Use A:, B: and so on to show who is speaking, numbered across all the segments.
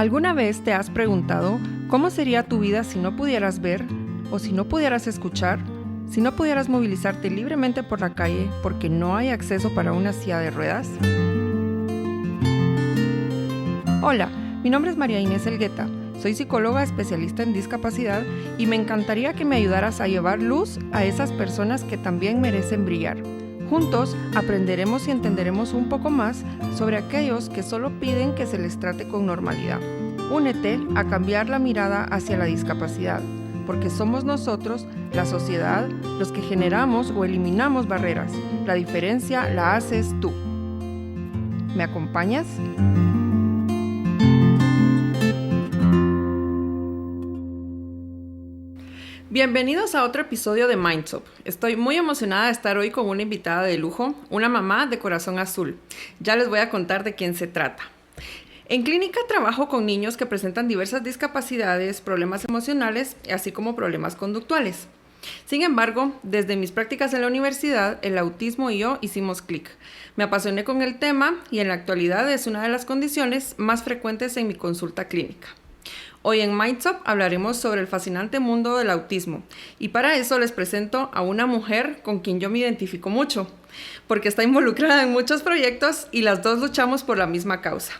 A: ¿Alguna vez te has preguntado cómo sería tu vida si no pudieras ver o si no pudieras escuchar? Si no pudieras movilizarte libremente por la calle porque no hay acceso para una silla de ruedas. Hola, mi nombre es María Inés Elgueta. Soy psicóloga especialista en discapacidad y me encantaría que me ayudaras a llevar luz a esas personas que también merecen brillar. Juntos aprenderemos y entenderemos un poco más sobre aquellos que solo piden que se les trate con normalidad. Únete a cambiar la mirada hacia la discapacidad, porque somos nosotros, la sociedad, los que generamos o eliminamos barreras. La diferencia la haces tú. ¿Me acompañas? Bienvenidos a otro episodio de Mindsup. Estoy muy emocionada de estar hoy con una invitada de lujo, una mamá de corazón azul. Ya les voy a contar de quién se trata. En clínica trabajo con niños que presentan diversas discapacidades, problemas emocionales, así como problemas conductuales. Sin embargo, desde mis prácticas en la universidad, el autismo y yo hicimos clic. Me apasioné con el tema y en la actualidad es una de las condiciones más frecuentes en mi consulta clínica. Hoy en Mindsup hablaremos sobre el fascinante mundo del autismo y para eso les presento a una mujer con quien yo me identifico mucho, porque está involucrada en muchos proyectos y las dos luchamos por la misma causa,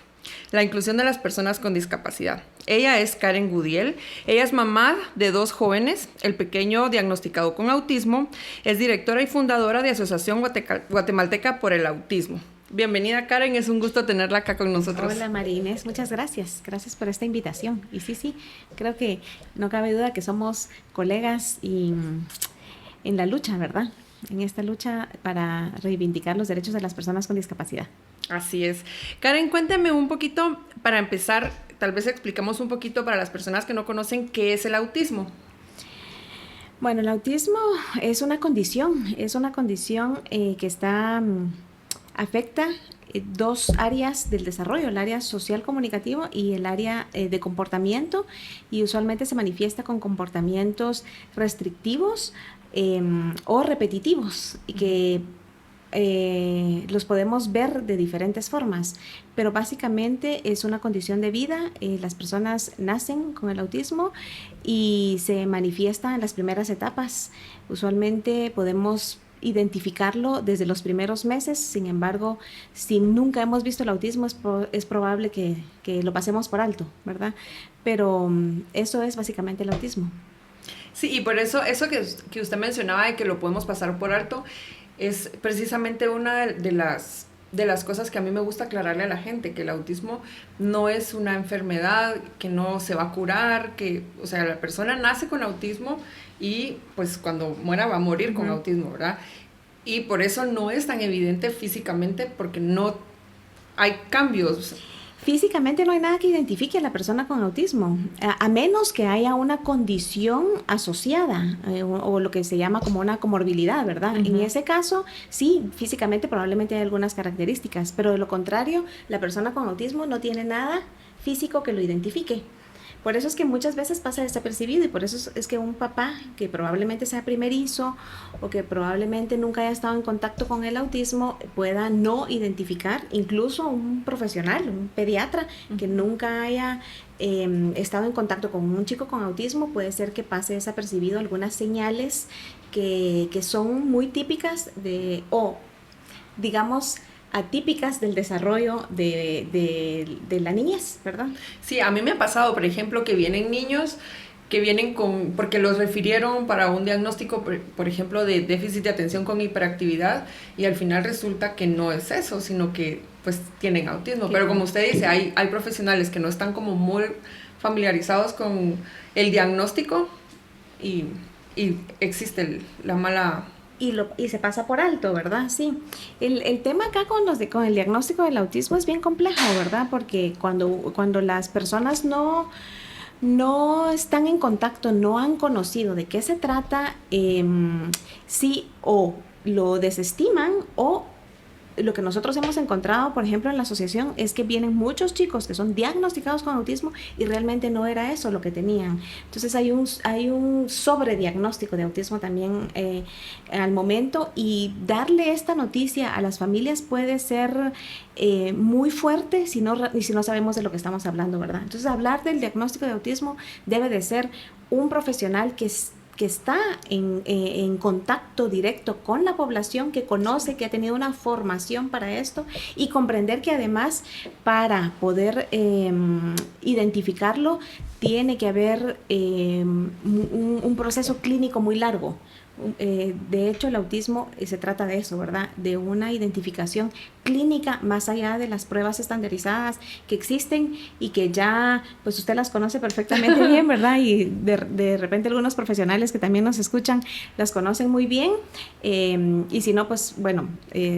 A: la inclusión de las personas con discapacidad. Ella es Karen Gudiel, ella es mamá de 2 jóvenes, el pequeño diagnosticado con autismo, es directora y fundadora de Asociación Guatemalteca por el Autismo. Bienvenida, Karen, es un gusto tenerla acá con nosotros.
B: Hola, María Inés, muchas gracias. Gracias por esta invitación. Y sí, creo que no cabe duda que somos colegas y en la lucha, ¿verdad? En esta lucha para reivindicar los derechos de las personas con discapacidad.
A: Así es. Karen, cuéntame un poquito, para empezar, tal vez explicamos un poquito para las personas que no conocen qué es el autismo.
B: Bueno, el autismo es una condición que está... afecta 2 áreas del desarrollo, el área social comunicativo y el área de comportamiento, y usualmente se manifiesta con comportamientos restrictivos o repetitivos y que los podemos ver de diferentes formas, pero básicamente es una condición de vida. Las personas nacen con el autismo y se manifiesta en las primeras etapas. Usualmente podemos identificarlo desde los primeros meses. Sin embargo, si nunca hemos visto el autismo, es probable que lo pasemos por alto, ¿verdad? Pero eso es básicamente el autismo.
A: Sí, y por eso que usted mencionaba de que lo podemos pasar por alto es precisamente una de las cosas que a mí me gusta aclararle a la gente, que el autismo no es una enfermedad que no se va a curar, o sea, la persona nace con autismo y pues cuando muera va a morir con autismo, ¿verdad? Y por eso no es tan evidente físicamente, porque no hay cambios.
B: Físicamente no hay nada que identifique a la persona con autismo, a menos que haya una condición asociada o lo que se llama como una comorbilidad, ¿verdad? En ese caso, sí, físicamente probablemente hay algunas características, pero de lo contrario, la persona con autismo no tiene nada físico que lo identifique. Por eso es que muchas veces pasa desapercibido, y por eso es que un papá que probablemente sea primerizo o que probablemente nunca haya estado en contacto con el autismo pueda no identificar, incluso un profesional, un pediatra que nunca haya estado en contacto con un chico con autismo, puede ser que pase desapercibido algunas señales que son muy típicas digamos, atípicas del desarrollo de la niñez, ¿verdad?
A: Sí, a mí me ha pasado, por ejemplo, que vienen niños que vienen porque los refirieron para un diagnóstico, por ejemplo, de déficit de atención con hiperactividad, y al final resulta que no es eso, sino que pues tienen autismo. Pero como usted dice, hay profesionales que no están como muy familiarizados con el diagnóstico y existe la mala...
B: Y se pasa por alto, ¿verdad? Sí. El tema acá con el diagnóstico del autismo es bien complejo, ¿verdad? Porque cuando las personas no están en contacto, no han conocido de qué se trata, sí o lo desestiman o lo que nosotros hemos encontrado, por ejemplo, en la asociación, es que vienen muchos chicos que son diagnosticados con autismo y realmente no era eso lo que tenían. Entonces hay un sobrediagnóstico de autismo también al momento, y darle esta noticia a las familias puede ser muy fuerte si no sabemos de lo que estamos hablando, ¿verdad? Entonces hablar del diagnóstico de autismo debe de ser un profesional que está en contacto directo con la población, que conoce, que ha tenido una formación para esto, y comprender que además para poder identificarlo tiene que haber un proceso clínico muy largo. De hecho, el autismo se trata de eso, ¿verdad? De una identificación clínica más allá de las pruebas estandarizadas que existen y que ya, pues usted las conoce perfectamente bien, ¿verdad? Y de repente algunos profesionales que también nos escuchan las conocen muy bien. Y si no, pues bueno,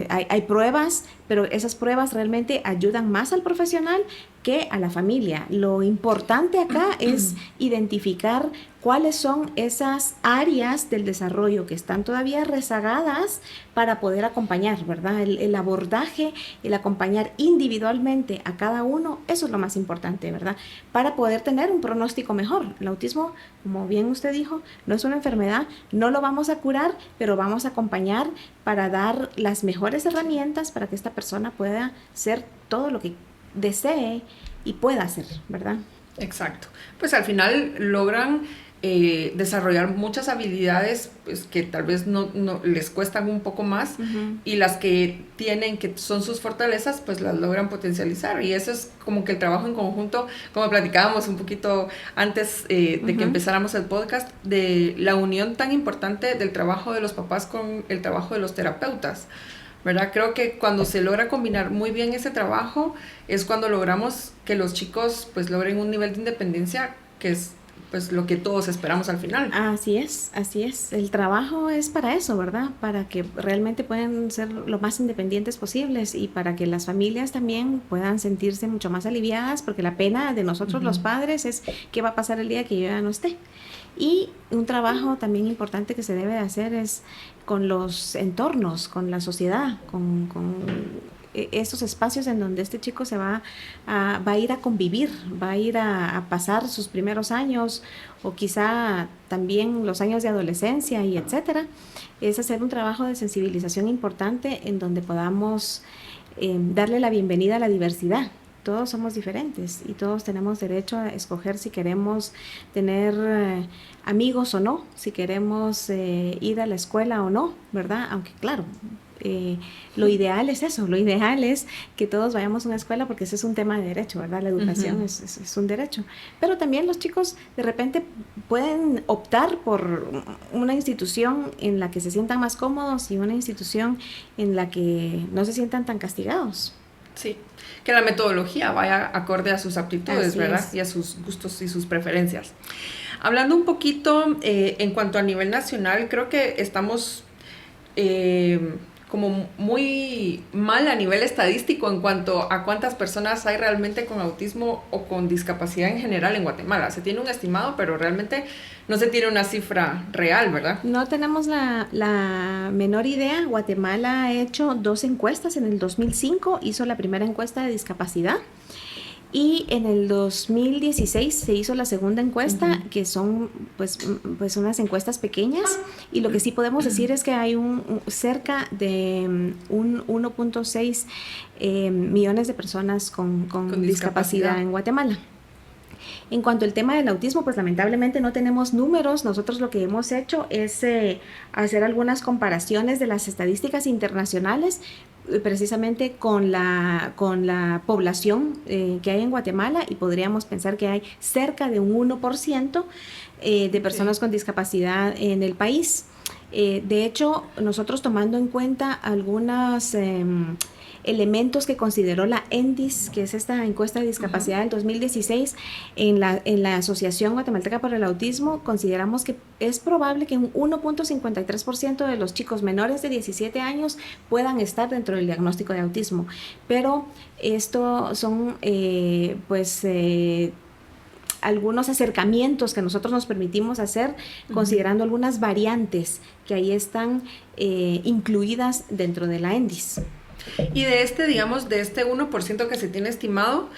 B: hay pruebas, pero esas pruebas realmente ayudan más al profesional que a la familia. Lo importante acá es identificar cuáles son esas áreas del desarrollo que están todavía rezagadas para poder acompañar, ¿verdad? El abordaje, el acompañar individualmente a cada uno, eso es lo más importante, ¿verdad? Para poder tener un pronóstico mejor. El autismo, como bien usted dijo, no es una enfermedad, no lo vamos a curar, pero vamos a acompañar para dar las mejores herramientas para que esta persona pueda ser todo lo que desee y pueda hacer, ¿verdad?
A: Exacto. Pues al final logran desarrollar muchas habilidades pues, que tal vez no les cuestan un poco más, y las que tienen, que son sus fortalezas, pues las logran potencializar. Y eso es como que el trabajo en conjunto, como platicábamos un poquito antes de que empezáramos el podcast, de la unión tan importante del trabajo de los papás con el trabajo de los terapeutas, ¿verdad? Creo que cuando se logra combinar muy bien ese trabajo es cuando logramos que los chicos pues logren un nivel de independencia que es pues lo que todos esperamos al final.
B: Así es. El trabajo es para eso, ¿verdad? Para que realmente puedan ser lo más independientes posibles y para que las familias también puedan sentirse mucho más aliviadas, porque la pena de nosotros los padres es qué va a pasar el día que yo ya no esté. Y un trabajo también importante que se debe de hacer es con los entornos, con la sociedad, con esos espacios en donde este chico se va a ir a convivir, va a ir a pasar sus primeros años o quizá también los años de adolescencia y etcétera. Es hacer un trabajo de sensibilización importante en donde podamos darle la bienvenida a la diversidad. Todos somos diferentes y todos tenemos derecho a escoger si queremos tener amigos o no, si queremos ir a la escuela o no, ¿verdad? Aunque claro, lo ideal es eso, lo ideal es que todos vayamos a una escuela porque ese es un tema de derecho, ¿verdad? La educación es un derecho. Pero también los chicos de repente pueden optar por una institución en la que se sientan más cómodos y una institución en la que no se sientan tan castigados.
A: Sí, que la metodología vaya acorde a sus aptitudes,
B: Así
A: ¿verdad?
B: es.
A: Y a sus gustos y sus preferencias. Hablando un poquito en cuanto a nivel nacional, creo que estamos como muy mal a nivel estadístico en cuanto a cuántas personas hay realmente con autismo o con discapacidad en general en Guatemala. Se tiene un estimado, pero realmente no se tiene una cifra real, ¿verdad?
B: No tenemos la menor idea. Guatemala ha hecho 2 encuestas. En el 2005 hizo la primera encuesta de discapacidad. Y en el 2016 se hizo la segunda encuesta, que son pues unas encuestas pequeñas, y lo que sí podemos decir es que hay cerca de un 1.6 millones de personas con discapacidad en Guatemala. En cuanto al tema del autismo, pues lamentablemente no tenemos números. Nosotros lo que hemos hecho es hacer algunas comparaciones de las estadísticas internacionales, precisamente con la población que hay en Guatemala, y podríamos pensar que hay cerca de un 1% de personas con discapacidad en el país. De hecho, nosotros tomando en cuenta algunas elementos que consideró la ENDIS, que es esta encuesta de discapacidad del 2016, en la Asociación Guatemalteca por el Autismo, consideramos que es probable que un 1.53% de los chicos menores de 17 años puedan estar dentro del diagnóstico de autismo. Pero esto son algunos acercamientos que nosotros nos permitimos hacer, considerando algunas variantes que ahí están incluidas dentro de la ENDIS.
A: Y de este, digamos, de este 1% que se tiene estimado,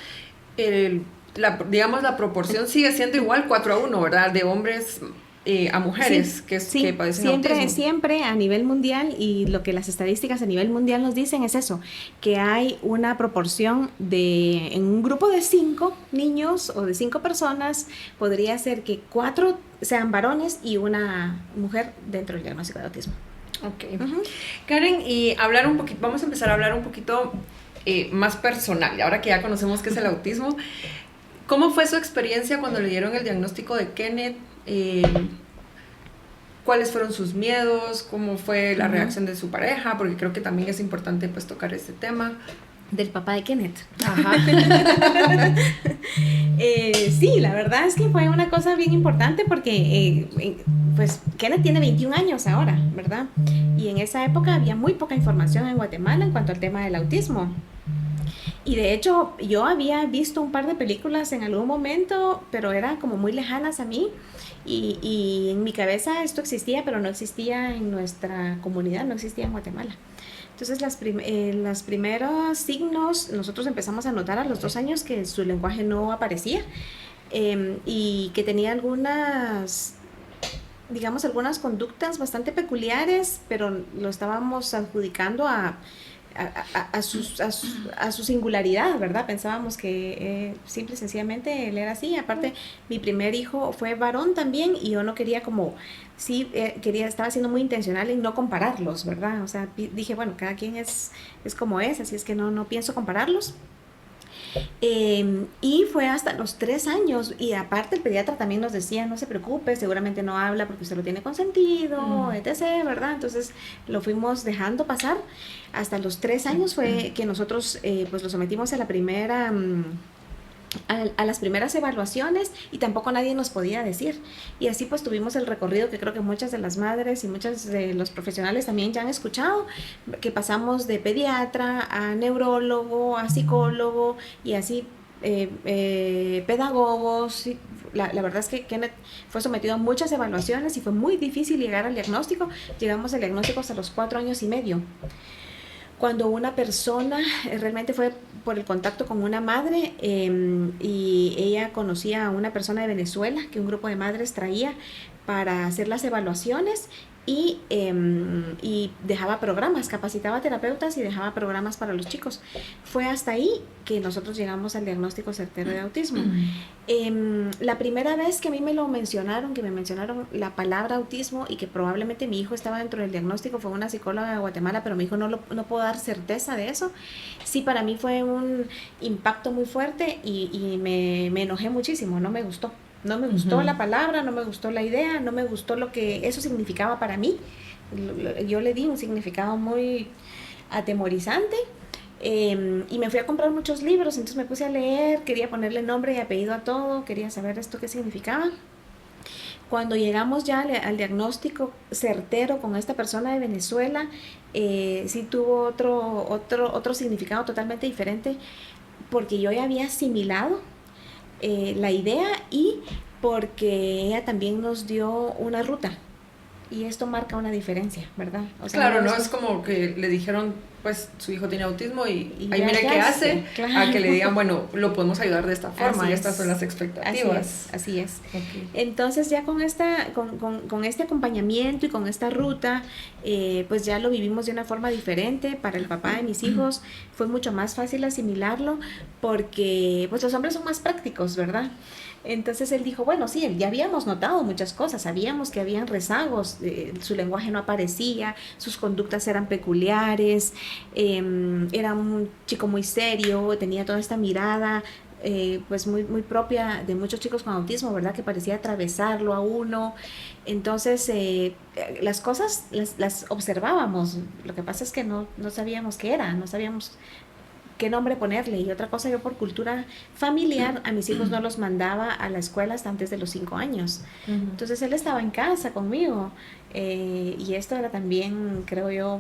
A: digamos, la proporción sigue siendo igual 4-1, ¿verdad? De hombres a mujeres que padecen autismo.
B: Siempre a nivel mundial, y lo que las estadísticas a nivel mundial nos dicen es eso, que hay una proporción en un grupo de 5 niños o de 5 personas, podría ser que 4 sean varones y una mujer dentro del diagnóstico de autismo.
A: Ok. Karen, y vamos a empezar a hablar un poquito más personal, ahora que ya conocemos qué es el autismo. ¿Cómo fue su experiencia cuando le dieron el diagnóstico de Kenneth? ¿Cuáles fueron sus miedos? ¿Cómo fue la reacción de su pareja? Porque creo que también es importante pues tocar este tema.
B: Del papá de Kenneth.
A: Ajá.
B: Sí, la verdad es que fue una cosa bien importante porque pues Kenneth tiene 21 años ahora, ¿verdad? Y en esa época había muy poca información en Guatemala en cuanto al tema del autismo. Y de hecho yo había visto un par de películas en algún momento, pero eran como muy lejanas a mí. Y en mi cabeza esto existía, pero no existía en nuestra comunidad, no existía en Guatemala. Entonces los primeros signos nosotros empezamos a notar a los 2 años que su lenguaje no aparecía, y que tenía algunas conductas bastante peculiares, pero lo estábamos adjudicando a su singularidad, ¿verdad? Pensábamos que simple y sencillamente él era así. Aparte, mi primer hijo fue varón también y yo no quería estaba siendo muy intencional en no compararlos, ¿verdad? O sea, dije, bueno, cada quien es como es, así es que no pienso compararlos. Y fue hasta los 3 años, y aparte el pediatra también nos decía, no se preocupe, seguramente no habla porque usted lo tiene consentido, etc., ¿verdad? Entonces lo fuimos dejando pasar. Hasta los 3 años fue que nosotros pues lo sometimos a las primeras evaluaciones, y tampoco nadie nos podía decir, y así pues tuvimos el recorrido que creo que muchas de las madres y muchos de los profesionales también ya han escuchado, que pasamos de pediatra a neurólogo, a psicólogo y así pedagogos. La verdad es que Kenneth fue sometido a muchas evaluaciones y fue muy difícil llegar al diagnóstico. Llegamos al diagnóstico hasta los 4 años y medio, cuando una persona realmente fue por el contacto con una madre, y ella conocía a una persona de Venezuela que un grupo de madres traía para hacer las evaluaciones, y dejaba programas, capacitaba terapeutas y dejaba programas para los chicos. Fue hasta ahí que nosotros llegamos al diagnóstico certero de autismo. La primera vez que a mí me mencionaron la palabra autismo y que probablemente mi hijo estaba dentro del diagnóstico, fue una psicóloga de Guatemala, pero mi hijo no puedo dar certeza de eso. Sí, para mí fue un impacto muy fuerte y me enojé muchísimo, no me gustó. No me gustó la palabra, no me gustó la idea, no me gustó lo que eso significaba para mí. Yo le di un significado muy atemorizante, y me fui a comprar muchos libros, entonces me puse a leer, quería ponerle nombre y apellido a todo, quería saber esto qué significaba. Cuando llegamos ya al diagnóstico certero con esta persona de Venezuela, sí tuvo otro significado totalmente diferente, porque yo ya había asimilado la idea, y porque ella también nos dio una ruta, y esto marca una diferencia, ¿verdad?
A: O sea, claro, no es como que le dijeron, pues su hijo tiene autismo y ahí mire qué hace, claro. A que le digan, bueno, lo podemos ayudar de esta forma, estas son las expectativas.
B: Así es. Okay. Entonces ya con este acompañamiento y con esta ruta, pues ya lo vivimos de una forma diferente. Para el papá de mis hijos fue mucho más fácil asimilarlo, porque pues los hombres son más prácticos, ¿verdad? Entonces él dijo, bueno, sí, ya habíamos notado muchas cosas, sabíamos que habían rezagos, su lenguaje no aparecía, sus conductas eran peculiares, era un chico muy serio, tenía toda esta mirada pues muy, muy propia de muchos chicos con autismo, ¿verdad? Que parecía atravesarlo a uno. Entonces las cosas las observábamos, lo que pasa es que no sabíamos qué era, no sabíamos qué nombre ponerle. Y otra cosa, yo por cultura familiar a mis hijos no los mandaba a la escuela hasta antes de los 5 años. Entonces él estaba en casa conmigo, y esto era también, creo yo,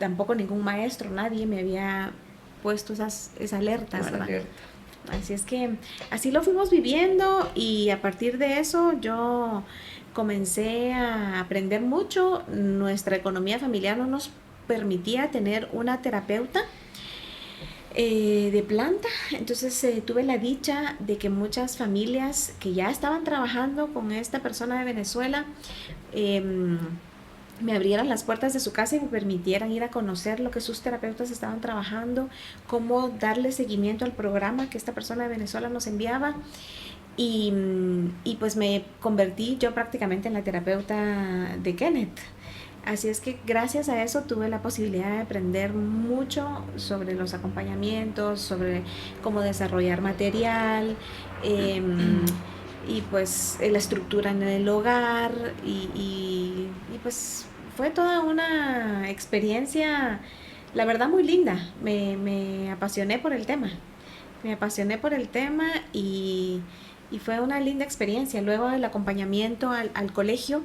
B: tampoco ningún maestro, nadie me había puesto esa alerta, ¿verdad? Así es que así lo fuimos viviendo, y a partir de eso yo comencé a aprender mucho. Nuestra economía familiar no nos permitía tener una terapeuta de planta. Entonces tuve la dicha de que muchas familias que ya estaban trabajando con esta persona de Venezuela me abrieran las puertas de su casa y me permitieran ir a conocer lo que sus terapeutas estaban trabajando, cómo darle seguimiento al programa que esta persona de Venezuela nos enviaba. Y pues me convertí yo prácticamente en la terapeuta de Kenneth. Así es que gracias a eso tuve la posibilidad de aprender mucho sobre los acompañamientos, sobre cómo desarrollar material, y pues la estructura en el hogar, y pues fue toda una experiencia, la verdad, muy linda. Me apasioné por el tema, y fue una linda experiencia. Luego el acompañamiento al colegio,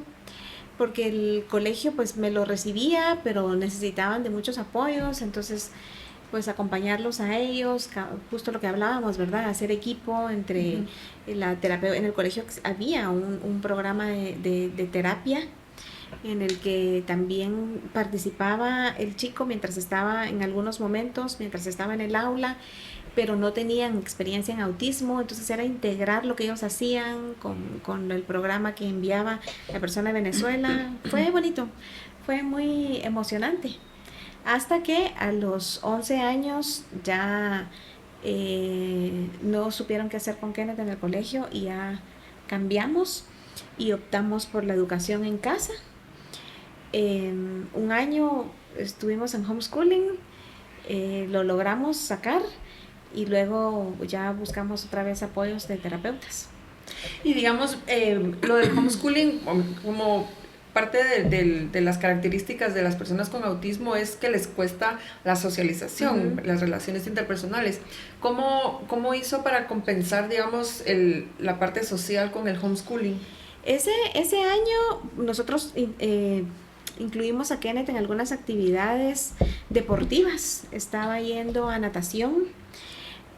B: porque el colegio pues me lo recibía, pero necesitaban de muchos apoyos, entonces pues acompañarlos a ellos, justo lo que hablábamos, ¿verdad? Hacer equipo entre la terapia. En el colegio había un programa de terapia en el que también participaba el chico mientras estaba en algunos momentos, mientras estaba en el aula, pero no tenían experiencia en autismo, entonces era integrar lo que ellos hacían con el programa que enviaba la persona de Venezuela. Fue bonito, fue muy emocionante, hasta que a los 11 años ya no supieron qué hacer con Kenneth en el colegio y ya cambiamos y optamos por la educación en casa. Un año estuvimos en homeschooling, lo logramos sacar, y luego ya buscamos otra vez apoyos de terapeutas.
A: Y digamos, lo del homeschooling, como parte de las características de las personas con autismo es que les cuesta la socialización, las relaciones interpersonales. ¿Cómo hizo para compensar, digamos, la parte social con el homeschooling?
B: Ese año nosotros incluimos a Kenneth en algunas actividades deportivas. Estaba yendo a natación,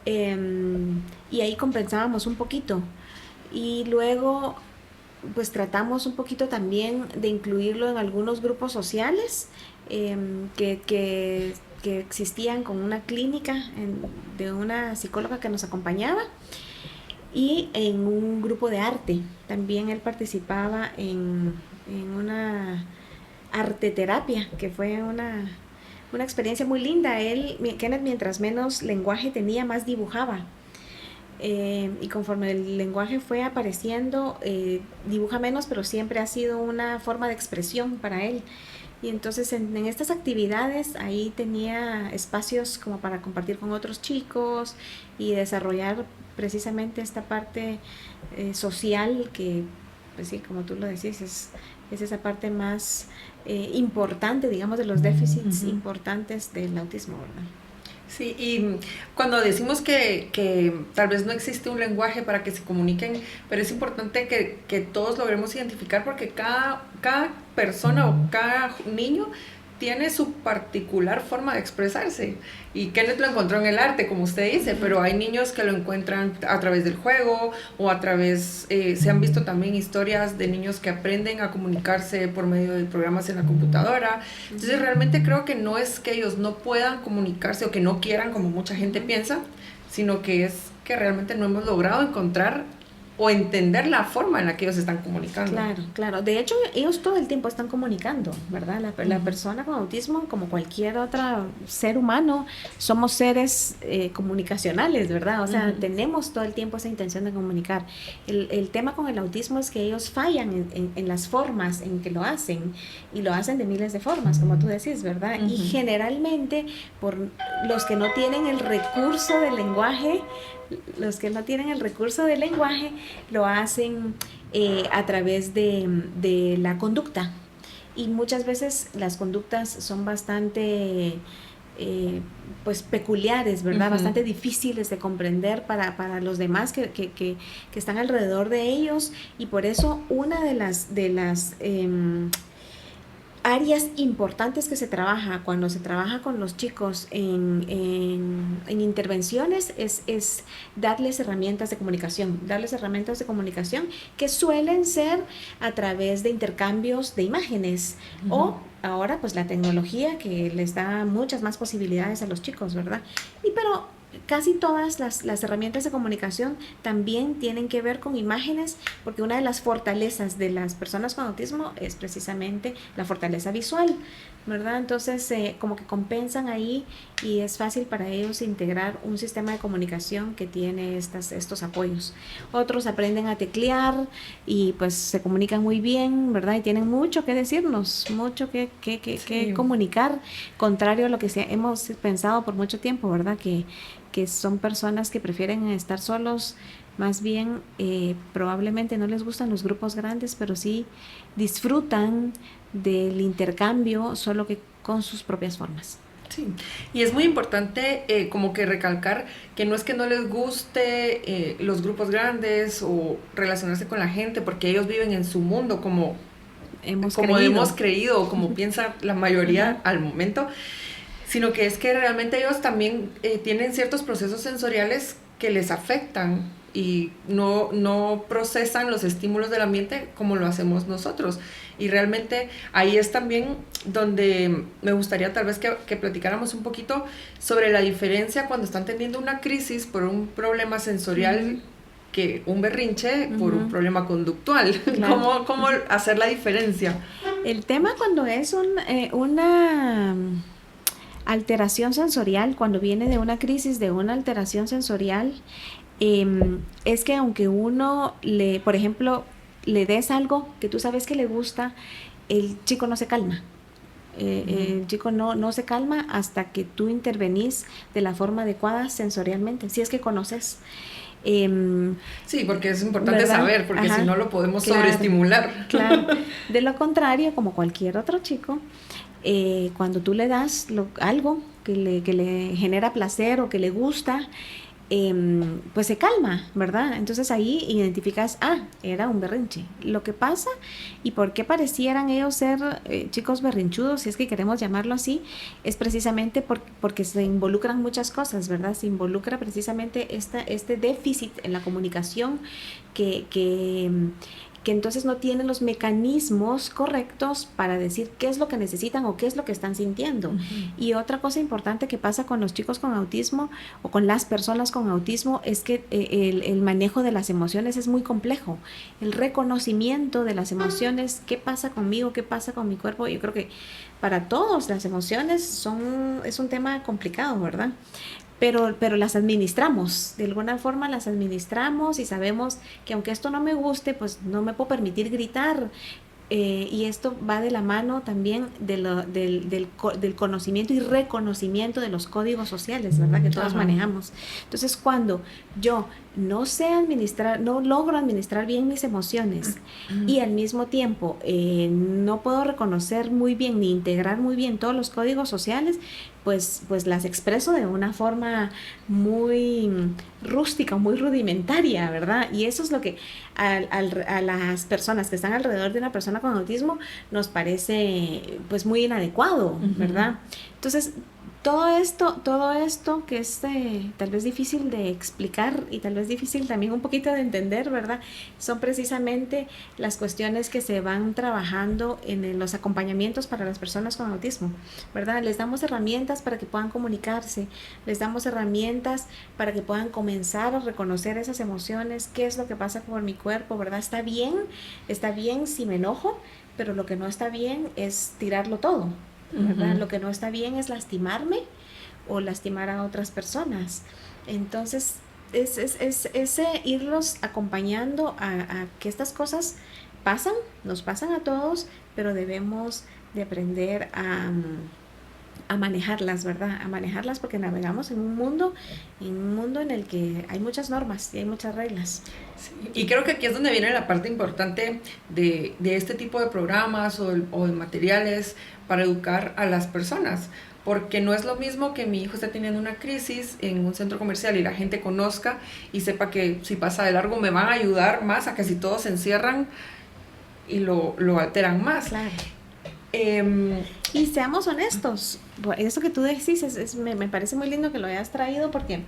B: y ahí compensábamos un poquito, y luego pues tratamos un poquito también de incluirlo en algunos grupos sociales que existían, con una clínica de una psicóloga que nos acompañaba, y en un grupo de arte. También él participaba en una arteterapia, que fue una experiencia muy linda. Kenneth, mientras menos lenguaje tenía, más dibujaba. Y conforme el lenguaje fue apareciendo, dibuja menos, pero siempre ha sido una forma de expresión para él. Y entonces en estas actividades ahí tenía espacios como para compartir con otros chicos y desarrollar precisamente esta parte social, que pues sí, como tú lo decís, es esa parte más importante, digamos, de los déficits importantes del autismo, ¿verdad?
A: Sí, y cuando decimos que tal vez no existe un lenguaje para que se comuniquen, pero es importante que todos logremos identificar, porque cada persona o cada niño tiene su particular forma de expresarse, y Kenneth lo encontró en el arte, como usted dice, pero hay niños que lo encuentran a través del juego o a través, se han visto también historias de niños que aprenden a comunicarse por medio de programas en la computadora. Entonces realmente creo que no es que ellos no puedan comunicarse o que no quieran, como mucha gente piensa, sino que es que realmente no hemos logrado encontrar o entender la forma en la que ellos están comunicando.
B: Claro. De hecho, ellos todo el tiempo están comunicando, ¿verdad? La persona con autismo, como cualquier otro ser humano, somos seres comunicacionales, ¿verdad? O sea, tenemos todo el tiempo esa intención de comunicar. El tema con el autismo es que ellos fallan en las formas en que lo hacen, y lo hacen de miles de formas, como tú decís, ¿verdad? Y generalmente, por los que no tienen el recurso del lenguaje, lo hacen a través de la conducta, y muchas veces las conductas son bastante pues peculiares, ¿verdad? Bastante difíciles de comprender para los demás que están alrededor de ellos, y por eso una de las áreas importantes que se trabaja cuando se trabaja con los chicos en intervenciones es darles herramientas de comunicación, que suelen ser a través de intercambios de imágenes o ahora pues la tecnología que les da muchas más posibilidades a los chicos, ¿verdad? Pero casi todas las herramientas de comunicación también tienen que ver con imágenes, porque una de las fortalezas de las personas con autismo es precisamente la fortaleza visual, ¿verdad? Entonces, como que compensan ahí y es fácil para ellos integrar un sistema de comunicación que tiene estos apoyos. Otros aprenden a teclear y pues se comunican muy bien, ¿verdad? Y tienen mucho que decirnos, mucho que comunicar, contrario a lo que hemos pensado por mucho tiempo, ¿verdad? Que son personas que prefieren estar solos, más bien probablemente no les gustan los grupos grandes, pero sí disfrutan del intercambio, solo que con sus propias formas.
A: Sí, y es muy importante como que recalcar que no es que no les guste los grupos grandes o relacionarse con la gente, porque ellos viven en su mundo como hemos creído o como piensa la mayoría al momento, sino que es que realmente ellos también tienen ciertos procesos sensoriales que les afectan y no procesan los estímulos del ambiente como lo hacemos nosotros. Y realmente ahí es también donde me gustaría tal vez que platicáramos un poquito sobre la diferencia cuando están teniendo una crisis por un problema sensorial que un berrinche por un problema conductual. Claro. ¿Cómo hacer la diferencia?
B: El tema cuando es una alteración sensorial, cuando viene de una crisis de una alteración sensorial, es que aunque uno por ejemplo, le des algo que tú sabes que le gusta, el chico no se calma. El chico no se calma hasta que tú intervenís de la forma adecuada sensorialmente, si es que conoces.
A: Sí, porque es importante, ¿verdad? Saber, porque si no lo podemos sobreestimular.
B: Claro. De lo contrario, como cualquier otro chico, cuando tú le das algo que le genera placer o que le gusta, pues se calma, ¿verdad? Entonces ahí identificas, era un berrinche. Lo que pasa y por qué parecieran ellos ser chicos berrinchudos, si es que queremos llamarlo así, es precisamente porque se involucran muchas cosas, ¿verdad? Se involucra precisamente este déficit en la comunicación que entonces no tienen los mecanismos correctos para decir qué es lo que necesitan o qué es lo que están sintiendo. Y otra cosa importante que pasa con los chicos con autismo o con las personas con autismo es que el manejo de las emociones es muy complejo. El reconocimiento de las emociones, qué pasa conmigo, qué pasa con mi cuerpo, yo creo que para todos las emociones es un tema complicado, ¿verdad? Pero las administramos, de alguna forma las administramos y sabemos que aunque esto no me guste, pues no me puedo permitir gritar. Y esto va de la mano también del conocimiento y reconocimiento de los códigos sociales, ¿verdad? Que todos manejamos. Entonces, cuando yo no logro administrar bien mis emociones y al mismo tiempo no puedo reconocer muy bien ni integrar muy bien todos los códigos sociales, pues las expreso de una forma muy rústica, muy rudimentaria, ¿verdad? Y eso es lo que a las personas que están alrededor de una persona con autismo nos parece pues muy inadecuado, ¿verdad? Entonces, todo esto que es tal vez difícil de explicar y tal vez difícil también un poquito de entender, ¿verdad? Son precisamente las cuestiones que se van trabajando en los acompañamientos para las personas con autismo, ¿verdad? Les damos herramientas para que puedan comunicarse, les damos herramientas para que puedan comenzar a reconocer esas emociones, qué es lo que pasa con mi cuerpo, ¿verdad? Está bien si me enojo, pero lo que no está bien es tirarlo todo, ¿verdad? Lo que no está bien es lastimarme o lastimar a otras personas. Entonces es irlos acompañando a que estas cosas nos pasan a todos, pero debemos de aprender a manejarlas, ¿verdad? A manejarlas porque navegamos en un mundo en el que hay muchas normas y hay muchas reglas.
A: Sí, y creo que aquí es donde viene la parte importante de este tipo de programas o de materiales para educar a las personas, porque no es lo mismo que mi hijo esté teniendo una crisis en un centro comercial y la gente conozca y sepa que si pasa de largo me van a ayudar más a que si todos se encierran y lo alteran más.
B: Claro. Y seamos honestos, eso que tú decís me parece muy lindo que lo hayas traído porque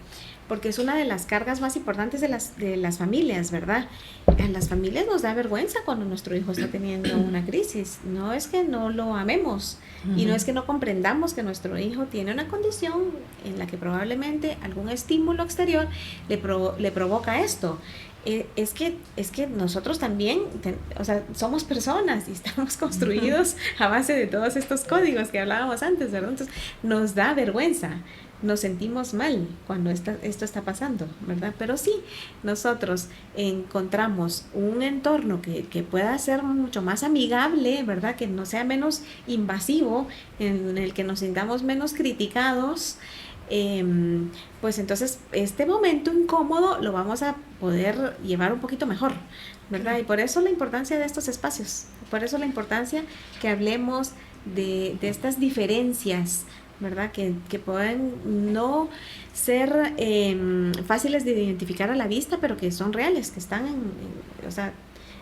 B: es una de las cargas más importantes de las familias, ¿verdad? A las familias nos da vergüenza cuando nuestro hijo está teniendo una crisis. No es que no lo amemos y no es que no comprendamos que nuestro hijo tiene una condición en la que probablemente algún estímulo exterior le provoca esto. Es que nosotros también, somos personas y estamos construidos a base de todos estos códigos que hablábamos antes, ¿verdad? Entonces, nos da vergüenza, nos sentimos mal cuando esto está pasando, ¿verdad? Pero sí, nosotros encontramos un entorno que pueda ser mucho más amigable, ¿verdad? Que no sea menos invasivo, en el que nos sintamos menos criticados. Pues entonces este momento incómodo lo vamos a poder llevar un poquito mejor, ¿verdad? Y por eso la importancia de estos espacios, por eso la importancia que hablemos de estas diferencias, ¿verdad? Que pueden no ser fáciles de identificar a la vista, pero que son reales, que están o sea,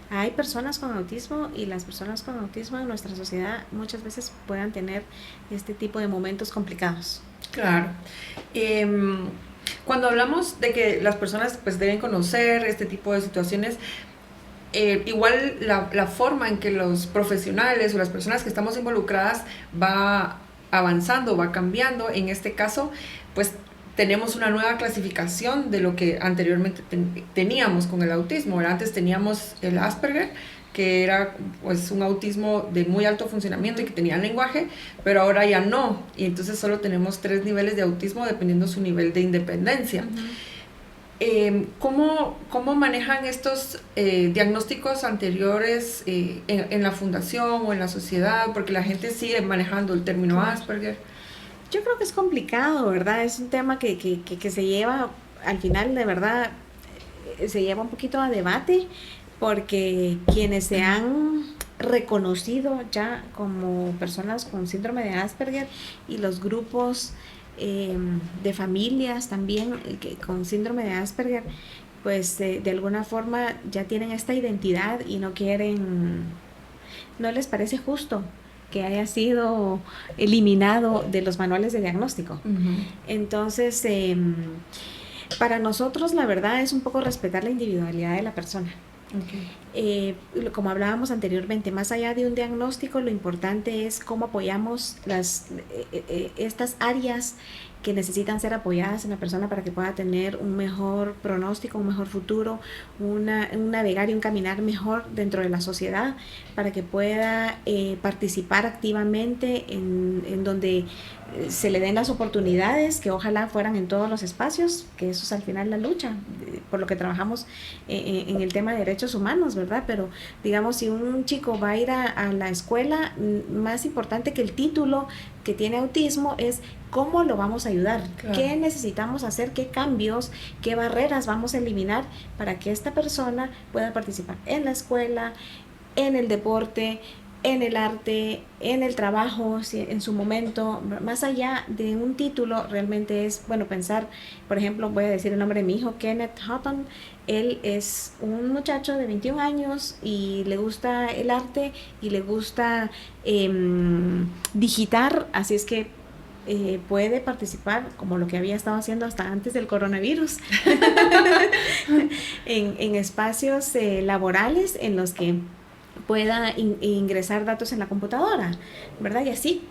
B: hay personas con autismo y las personas con autismo en nuestra sociedad muchas veces puedan tener este tipo de momentos complicados.
A: Claro. Cuando hablamos de que las personas pues deben conocer este tipo de situaciones, igual la forma en que los profesionales o las personas que estamos involucradas va avanzando, va cambiando. En este caso, pues tenemos una nueva clasificación de lo que anteriormente teníamos con el autismo. Antes teníamos el Asperger, que era pues un autismo de muy alto funcionamiento y que tenía lenguaje, pero ahora ya no, y entonces solo tenemos 3 niveles de autismo dependiendo su nivel de independencia. ¿Cómo manejan estos diagnósticos anteriores en la fundación o en la sociedad? Porque la gente sigue manejando el término Asperger.
B: Yo creo que es complicado, ¿verdad? Es un tema que se lleva, al final, de verdad, se lleva un poquito a debate, porque quienes se han reconocido ya como personas con síndrome de Asperger y los grupos de familias también con síndrome de Asperger, pues de alguna forma ya tienen esta identidad y no les parece justo que haya sido eliminado de los manuales de diagnóstico. Entonces, para nosotros la verdad es un poco respetar la individualidad de la persona. Como hablábamos anteriormente, más allá de un diagnóstico, lo importante es cómo apoyamos estas áreas que necesitan ser apoyadas en la persona para que pueda tener un mejor pronóstico, un mejor futuro, un navegar y un caminar mejor dentro de la sociedad, para que pueda participar activamente en donde se le den las oportunidades, que ojalá fueran en todos los espacios, que eso es al final la lucha, por lo que trabajamos en el tema de derechos humanos, ¿verdad? Pero digamos, si un chico va a ir a la escuela, más importante que el título que tiene autismo es cómo lo vamos a ayudar, claro. ¿Qué necesitamos hacer? ¿Qué cambios? ¿Qué barreras vamos a eliminar para que esta persona pueda participar en la escuela, en el deporte, en el arte, en el trabajo, en su momento? Más allá de un título, realmente es, bueno, pensar, por ejemplo, voy a decir el nombre de mi hijo, Kenneth Houghton. Él es un muchacho de 21 años y le gusta el arte y le gusta digitar, así es que puede participar, como lo que había estado haciendo hasta antes del coronavirus, en espacios laborales en los que pueda ingresar datos en la computadora, ¿verdad? Y así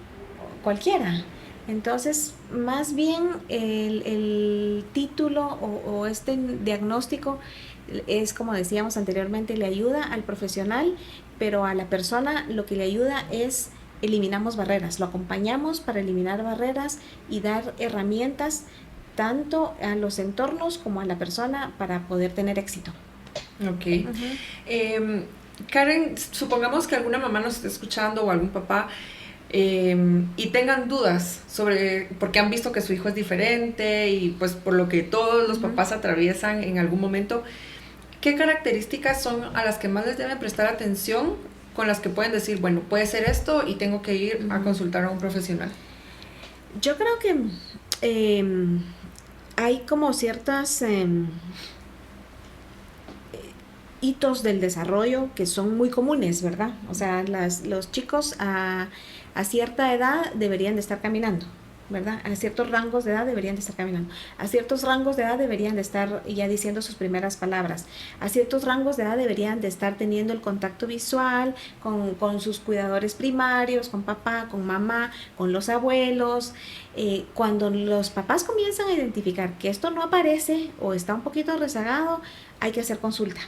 B: cualquiera. Entonces, más bien el título o este diagnóstico es, como decíamos anteriormente, le ayuda al profesional, pero a la persona lo que le ayuda es eliminamos barreras, lo acompañamos para eliminar barreras y dar herramientas tanto a los entornos como a la persona para poder tener éxito.
A: Ok. Karen, supongamos que alguna mamá nos esté escuchando o algún papá y tengan dudas sobre, porque han visto que su hijo es diferente y pues por lo que todos los papás atraviesan en algún momento, ¿qué características son a las que más les deben prestar atención, con las que pueden decir, bueno, puede ser esto y tengo que ir a consultar a un profesional?
B: Yo creo que hay como ciertas hitos del desarrollo que son muy comunes, ¿verdad? O sea, los chicos a cierta edad deberían de estar caminando, ¿verdad? A ciertos rangos de edad deberían de estar caminando. A ciertos rangos de edad deberían de estar ya diciendo sus primeras palabras. A ciertos rangos de edad deberían de estar teniendo el contacto visual con sus cuidadores primarios, con papá, con mamá, con los abuelos. Cuando los papás comienzan a identificar que esto no aparece o está un poquito rezagado, hay que hacer consulta.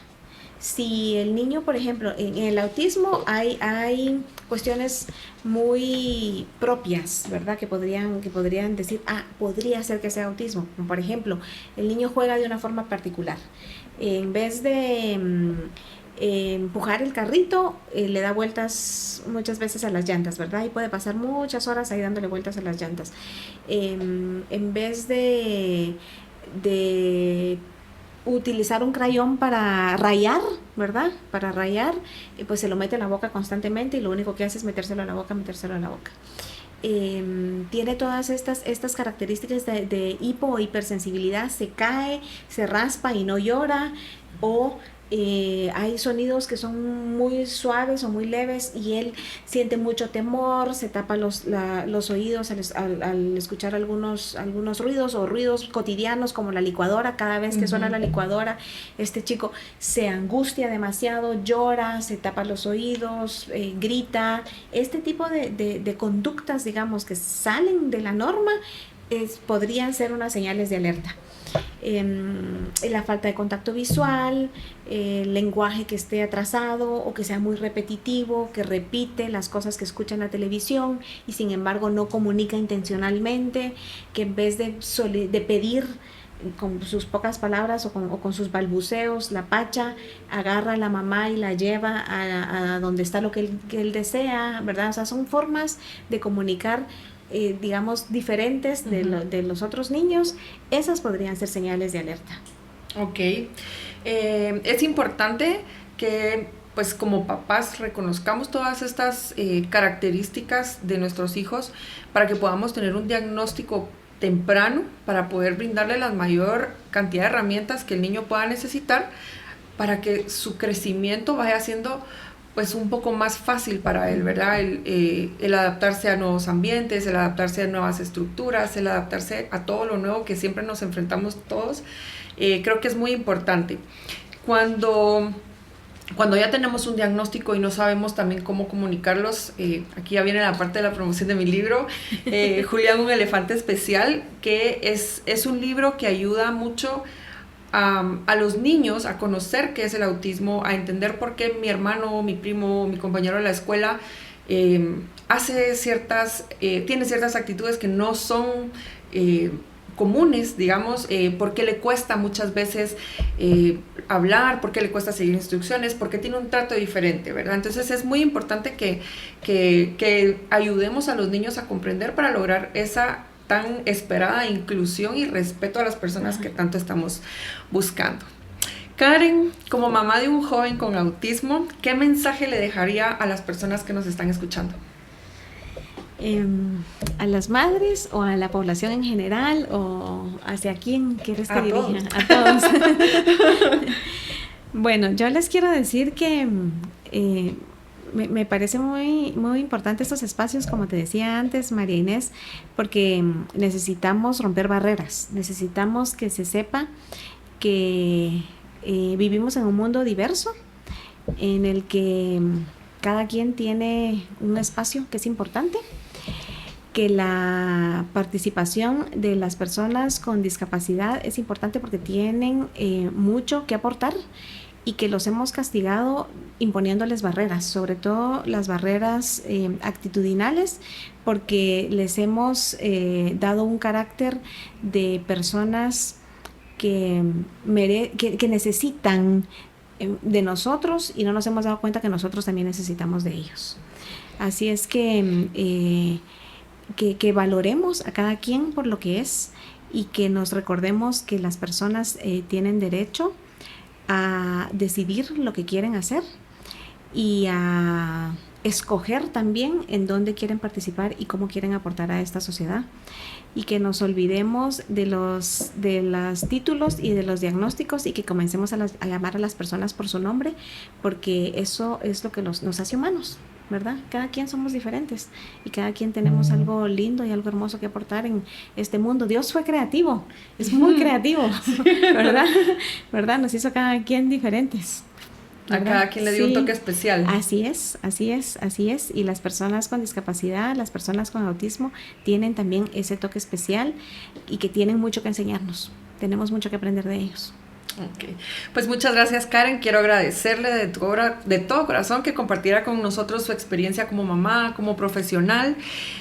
B: Si el niño, por ejemplo, en el autismo hay cuestiones muy propias, ¿verdad? Que podrían decir, podría ser que sea autismo. Como por ejemplo, el niño juega de una forma particular. En vez de empujar el carrito, le da vueltas muchas veces a las llantas, ¿verdad? Y puede pasar muchas horas ahí dándole vueltas a las llantas. En vez de utilizar un crayón para rayar, ¿verdad? Para rayar, pues se lo mete en la boca constantemente y lo único que hace es metérselo a la boca. Tiene todas estas características de hipo o hipersensibilidad, se cae, se raspa y no llora, o hay sonidos que son muy suaves o muy leves y él siente mucho temor, se tapa los oídos al escuchar algunos ruidos o ruidos cotidianos como la licuadora. Cada vez que suena la licuadora, este chico se angustia demasiado, llora, se tapa los oídos, grita. Este tipo de conductas, digamos, que salen de la norma, podrían ser unas señales de alerta. La falta de contacto visual, el lenguaje que esté atrasado o que sea muy repetitivo, que repite las cosas que escucha en la televisión y sin embargo no comunica intencionalmente, que en vez de pedir con sus pocas palabras o con sus balbuceos, la pacha, agarra a la mamá y la lleva a donde está lo que él desea, ¿verdad? O sea, son formas de comunicar digamos, diferentes de los otros niños. Esas podrían ser señales de alerta.
A: Ok. Es importante que, pues, como papás reconozcamos todas estas características de nuestros hijos para que podamos tener un diagnóstico temprano para poder brindarle la mayor cantidad de herramientas que el niño pueda necesitar para que su crecimiento vaya siendo pues un poco más fácil para él, ¿verdad? El adaptarse a nuevos ambientes, el adaptarse a nuevas estructuras, el adaptarse a todo lo nuevo que siempre nos enfrentamos todos, creo que es muy importante. Cuando ya tenemos un diagnóstico y no sabemos también cómo comunicarlos, aquí ya viene la parte de la promoción de mi libro, Julián, un elefante especial, que es un libro que ayuda mucho a los niños a conocer qué es el autismo, a entender por qué mi hermano, mi primo, mi compañero de la escuela tiene ciertas actitudes que no son comunes, digamos, por qué le cuesta muchas veces hablar, por qué le cuesta seguir instrucciones, por qué tiene un trato diferente, ¿verdad? Entonces es muy importante que ayudemos a los niños a comprender para lograr esa tan esperada inclusión y respeto a las personas que tanto estamos buscando. Karen, como mamá de un joven con autismo, ¿qué mensaje le dejaría a las personas que nos están escuchando?
B: ¿A las madres o a la población en general o hacia quién quieres que dirija? A todos. Bueno, yo les quiero decir que me parece muy, muy importante estos espacios, como te decía antes, María Inés, porque necesitamos romper barreras, necesitamos que se sepa que vivimos en un mundo diverso, en el que cada quien tiene un espacio que es importante, que la participación de las personas con discapacidad es importante porque tienen mucho que aportar, y que los hemos castigado imponiéndoles barreras, sobre todo las barreras actitudinales, porque les hemos dado un carácter de personas que necesitan de nosotros y no nos hemos dado cuenta que nosotros también necesitamos de ellos. Así es que valoremos a cada quien por lo que es y que nos recordemos que las personas tienen derecho a decidir lo que quieren hacer y a escoger también en dónde quieren participar y cómo quieren aportar a esta sociedad. Y que nos olvidemos de los títulos y de los diagnósticos y que comencemos a llamar a las personas por su nombre, porque eso es lo que nos hace humanos, ¿verdad? Cada quien somos diferentes y cada quien tenemos algo lindo y algo hermoso que aportar en este mundo. Dios fue creativo, es muy creativo, ¿verdad? ¿Verdad? Nos hizo cada quien diferentes.
A: A cada quien le dio un toque especial.
B: Así es. Y las personas con discapacidad, las personas con autismo tienen también ese toque especial y que tienen mucho que enseñarnos. Tenemos mucho que aprender de ellos.
A: Okay. Pues muchas gracias, Karen. Quiero agradecerle de todo corazón que compartiera con nosotros su experiencia como mamá, como profesional.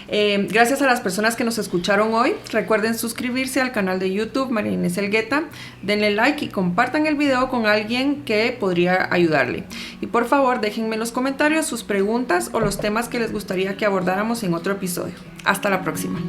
A: Gracias a las personas que nos escucharon hoy. Recuerden suscribirse al canal de YouTube María Inés Elgueta. Denle like y compartan el video con alguien que podría ayudarle. Y por favor, déjenme en los comentarios sus preguntas o los temas que les gustaría que abordáramos en otro episodio. Hasta la próxima.